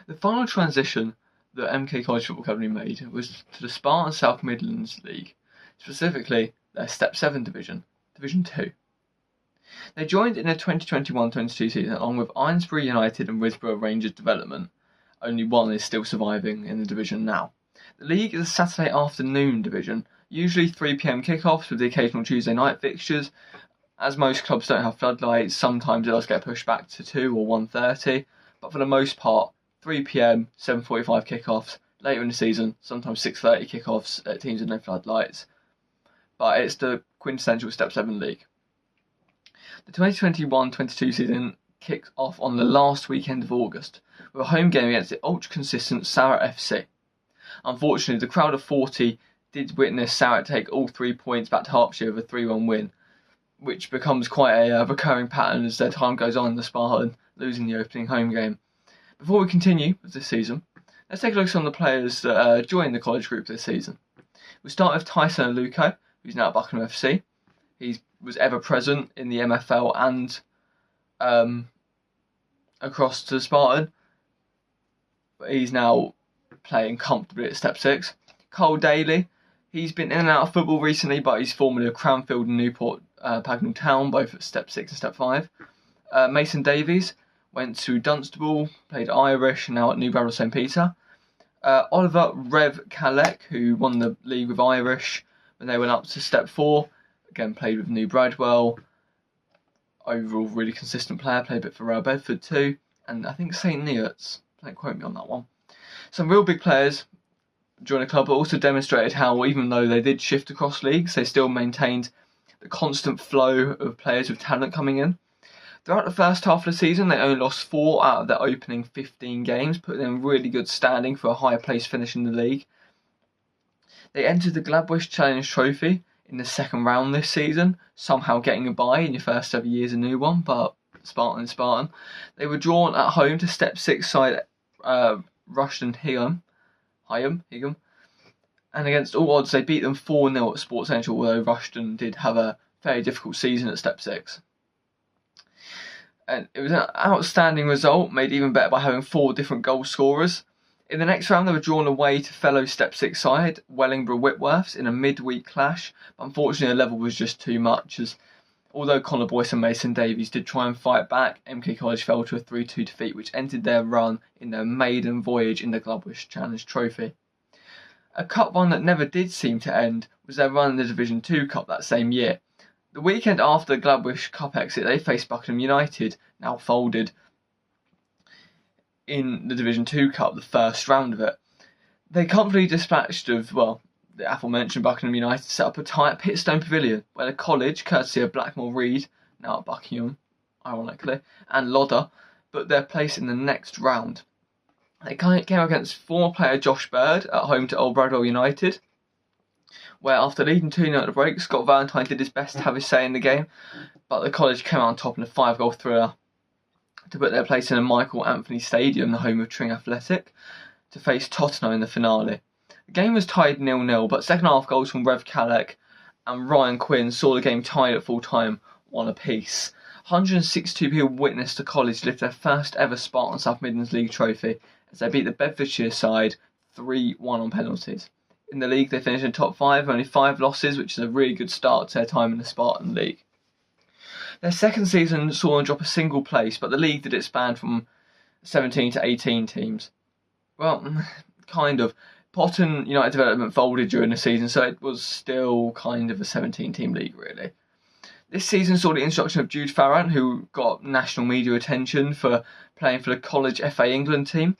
The final transition that MK College Football Company made was to the Spartan South Midlands League, specifically their Step 7 division, Division 2. They joined in the 2021-22 season along with Eynesbury United and Risborough Rangers Development. Only one is still surviving in the division now. The league is a Saturday afternoon division, usually 3 p.m. kickoffs with the occasional Tuesday night fixtures. As most clubs don't have floodlights, sometimes it does get pushed back to 2 or 1:30, but for the most part, 3 p.m, 7:45 kickoffs, later in the season, sometimes 6:30 kickoffs at teams with no floodlights. But it's the quintessential Step 7 league. The 2021-22 season kicked off on the last weekend of August with a home game against the ultra-consistent Sarah FC. Unfortunately, the crowd of 40 did witness Sarah take all 3 points back to Hertfordshire with a 3-1 win, which becomes quite a recurring pattern as their time goes on in the Spartan, losing the opening home game. Before we continue with this season, let's take a look at some of the players that joined the college group this season. We start with Tyson Aluko, who's now at Buckingham FC. He was ever present in the MFL and across to Spartan, but he's now playing comfortably at Step 6. Cole Daly, he's been in and out of football recently, but he's formerly of Cranfield and Newport Pagnell Town, both at Step 6 and Step 5. Mason Davies went to Dunstable, played Irish, and now at New Bradwell St Peter. Oliver Rev Kalek, who won the league with Irish when they went up to Step 4, again played with New Bradwell. Overall, really consistent player, played a bit for Royal Bedford too, and I think St Neots, don't quote me on that one. Some real big players joined the club, but also demonstrated how, even though they did shift across leagues, they still maintained the constant flow of players with talent coming in. Throughout the first half of the season, they only lost 4 out of their opening 15 games, putting them in really good standing for a higher place finish in the league. They entered the Gladwish Challenge Trophy in the second round this season, somehow getting a bye in your first ever year as a new one, but Spartan. They were drawn at home to Step 6 side Rushden Higham, and against all odds they beat them 4-0 at Sports Central, although Rushden did have a very difficult season at Step 6. And it was an outstanding result, made even better by having 4 different goal scorers. In the next round, they were drawn away to fellow Step 6 side Wellingborough Whitworths in a midweek clash, but unfortunately the level was just too much, as although Connor Boyce and Mason Davies did try and fight back, MK College fell to a 3-2 defeat, which ended their run in their maiden voyage in the Gladwish Challenge Trophy. A cup run that never did seem to end was their run in the Division 2 Cup that same year. The weekend after the Gladwish Cup exit, they faced Buckingham United, now folded, in the Division 2 Cup, the first round of it. They comfortably dispatched of, the aforementioned Buckingham United, set up a tie at Pitstone Pavilion, where the college, courtesy of Blackmore Reed, now at Buckingham, ironically, and Lodder, booked their place in the next round. They came against former player Josh Bird at home to Old Bradwell United, where after leading 2-0 at the break, Scott Valentine did his best to have his say in the game, but the college came out on top in a 5-goal thriller to put their place in a Michael Anthony Stadium, the home of Tring Athletic, to face Tottenham in the finale. The game was tied 0-0, but second half goals from Rev Kalek and Ryan Quinn saw the game tied at full time, 1 apiece. 162 people witnessed the college lift their first ever Spartan South Midlands League trophy as they beat the Bedfordshire side 3-1 on penalties. In the league, they finished in top 5 with only 5 losses, which is a really good start to their time in the Spartan League. Their second season saw them drop a single place, but the league did expand from 17 to 18 teams. Well, kind of. Potton United Development folded during the season, so it was still kind of a 17-team league, really. This season saw the introduction of Jude Farran, who got national media attention for playing for the College FA England team.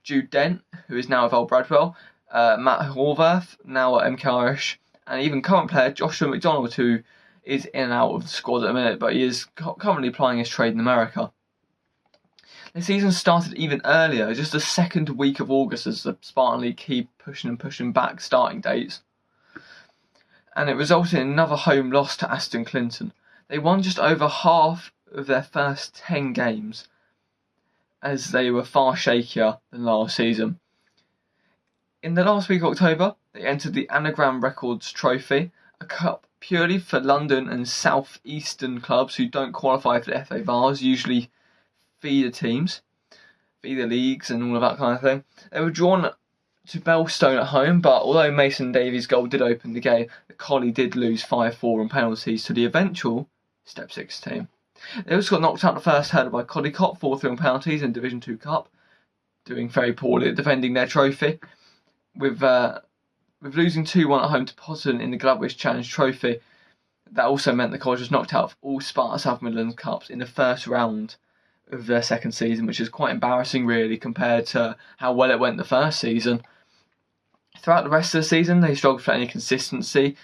Jude Dent, who is now with Old Bradwell. Matt Horvath, now at MK Irish. And even current player Joshua McDonald, who is in and out of the squad at the minute, but he is currently plying his trade in America. The season started even earlier, just the second week of August, as the Spartan League keep pushing back starting dates. And it resulted in another home loss to Aston Clinton. They won just over half of their first 10 games, as they were far shakier than last season. In the last week of October, they entered the Anagram Records Trophy, a cup purely for London and South Eastern clubs who don't qualify for the FA Vars, usually feeder teams. feeder leagues and all of that kind of thing. They were drawn to Belstone at home, but although Mason Davies' goal did open the game, the Collie did lose 5-4 on penalties to the eventual Step 6 team. They also got knocked out in the first header by Cop 4-3 on penalties in Division 2 Cup, doing very poorly at defending their trophy, with losing 2-1 at home to Potton in the Gladwish Challenge Trophy. That also meant the college was knocked out of all Spartan South Midlands Cups in the first round of their second season, which is quite embarrassing really compared to how well it went the first season. Throughout the rest of the season, they struggled for any consistency,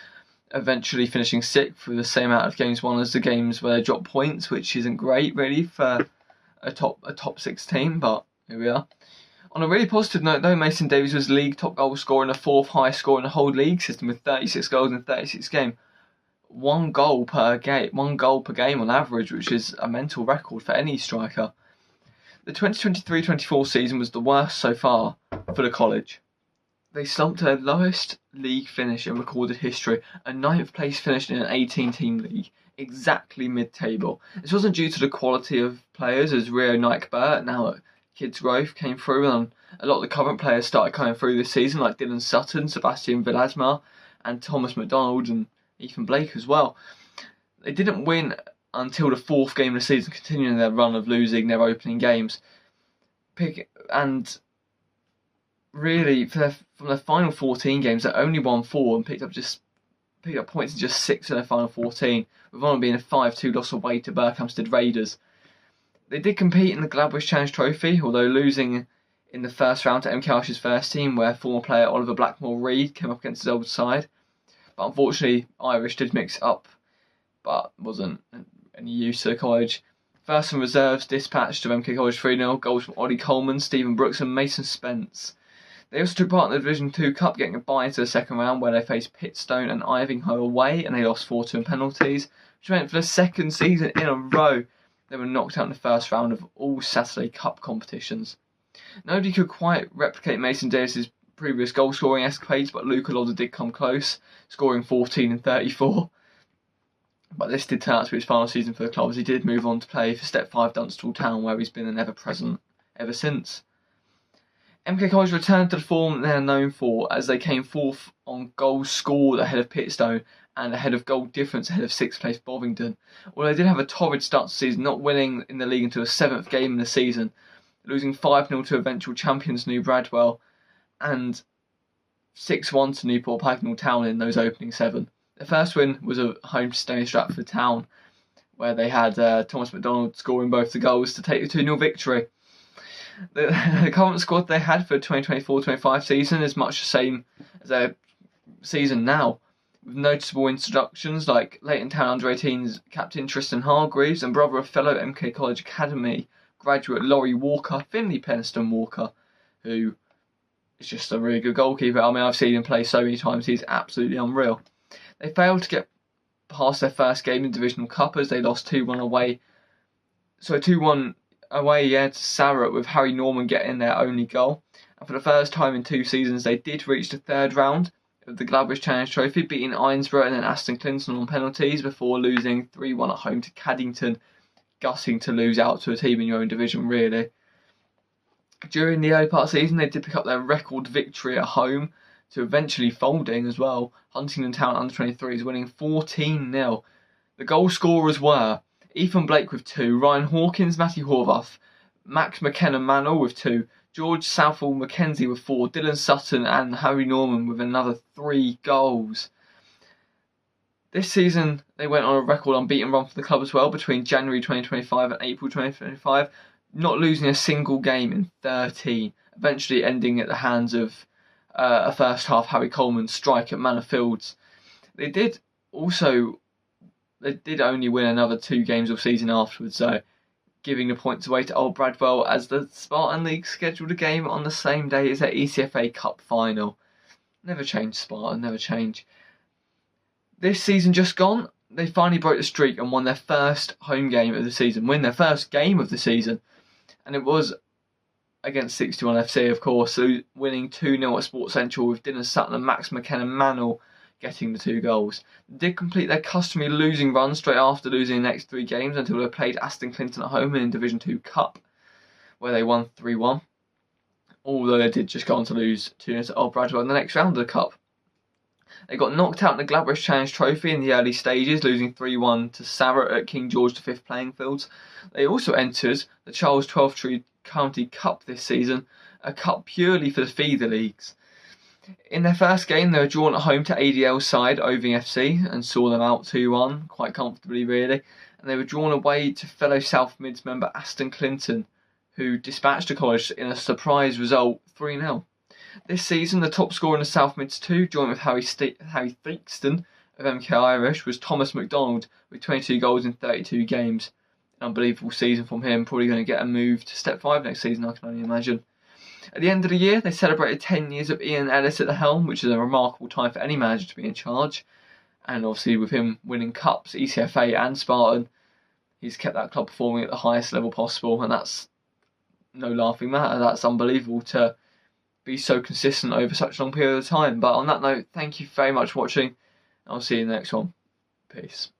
eventually finishing 6th with the same amount of games won as the games where they dropped points, which isn't great really for a top 6 team, but here we are. On a really positive note though, Mason Davies was league top goal scorer and the 4th highest scorer in the whole league system with 36 goals in 36 games. One goal per game on average, which is a mental record for any striker. The 2023-24 season was the worst so far for the college. They slumped to their lowest league finish in recorded history, a 9th place finish in an 18-team league, exactly mid-table. This wasn't due to the quality of players, as Rio Burt, now at Kids Growth, came through, and a lot of the current players started coming through this season, like Dylan Sutton, Sebastian Villasmar, and Thomas McDonald, and Ethan Blake as well. They didn't win until the 4th game of the season, continuing their run of losing their opening games. And really, from their final 14 games, they only won 4 and picked up points in just 6 of their final 14, with one being a 5-2 loss away to Berkhamsted Raiders. They did compete in the Gladwish Challenge Trophy, although losing in the first round to MK Arsh's first team, where former player Oliver Blackmore-Reid came up against his old side. But unfortunately, Irish did mix up, but wasn't any use to the college. First and reserves dispatched to MK College 3-0, goals from Ollie Coleman, Stephen Brooks and Mason Spence. They also took part in the Division 2 Cup, getting a bye into the second round where they faced Pitstone and Ivinghoe away, and they lost 4-2 in penalties, which meant for the second season in a row they were knocked out in the first round of all Saturday Cup competitions. Nobody could quite replicate Mason Davies' previous goal scoring escapades, but Luca Lodder did come close, scoring 14 and 34. But this did turn out to be his final season for the club, as he did move on to play for Step 5 Dunstall Town, where he's been an ever-present ever since. MK College returned to the form they are known for, as they came 4th on goals scored ahead of Pitstone and ahead of goal difference ahead of 6th place Bovingdon. Although they did have a torrid start to the season, not winning in the league until the 7th game in the season, losing 5-0 to eventual champions New Bradwell and 6-1 to Newport Pagnell Town in those opening 7. Their first win was at home to Stony Stratford Town, where they had Thomas McDonald scoring both the goals to take the 2-0 victory. The current squad they had for the 2024-25 season is much the same as their season now, with noticeable introductions like Leighton Town Under-18's captain Tristan Hargreaves and brother of fellow MK College Academy graduate Laurie Walker, Finley Penston Walker, who is just a really good goalkeeper. I mean, I've seen him play so many times, he's absolutely unreal. They failed to get past their first game in Divisional Cup as they lost 2-1 away. So 2-1 away, to Sarah, with Harry Norman getting their only goal. And for the first time in 2 seasons, they did reach the 3rd round of the Gladwish Challenge Trophy, beating Irnsborough and then Aston Clinton on penalties before losing 3-1 at home to Caddington, gutting to lose out to a team in your own division, really. During the early part of the season, they did pick up their record victory at home, to eventually folding as well. Huntingdon Town Under-23s winning 14-0. The goal scorers were Ethan Blake with 2, Ryan Hawkins, Matty Horvath, Max McKenna Manor with 2, George Southall Mackenzie with 4, Dylan Sutton and Harry Norman with another 3 goals. This season, they went on a record unbeaten run for the club as well between January 2025 and April 2025, not losing a single game in 13, eventually ending at the hands of a first half Harry Coleman strike at Manor Fields. They did only win another 2 games all season afterwards, so giving the points away to Old Bradwell, as the Spartan League scheduled a game on the same day as their ECFA Cup final. Never change, Spartan, never change. This season just gone, they finally broke the streak and won their first home game of the season, and it was against 61 FC, of course, so winning 2-0 at Sports Central with Dylan Sutton and Max McKenna Manor getting the 2 goals. They did complete their customary losing run straight after losing the next 3 games until they played Aston Clinton at home in Division 2 Cup, where they won 3-1. Although they did just go on to lose 2-0 to Old Bradwell in the next round of the Cup. They got knocked out in the Gladbach Challenge Trophy in the early stages, losing 3-1 to Sarah at King George V playing fields. They also entered the Charles Twelfthtree County Cup this season, a cup purely for the feeder leagues. In their first game, they were drawn at home to ADL's side, Oving FC, and saw them out 2-1, quite comfortably really. And they were drawn away to fellow South Mids member Aston Clinton, who dispatched the college in a surprise result 3-0. This season, the top scorer in the South Mids 2, joined with Harry Theakston of MK Irish, was Thomas McDonald with 22 goals in 32 games. An unbelievable season from him, probably going to get a move to Step 5 next season, I can only imagine. At the end of the year, they celebrated 10 years of Ian Ellis at the helm, which is a remarkable time for any manager to be in charge. And obviously with him winning cups, ECFA and Spartan, he's kept that club performing at the highest level possible, and that's no laughing matter. That's unbelievable to be so consistent over such a long period of time. But on that note, thank you very much for watching. I'll see you in the next one. Peace.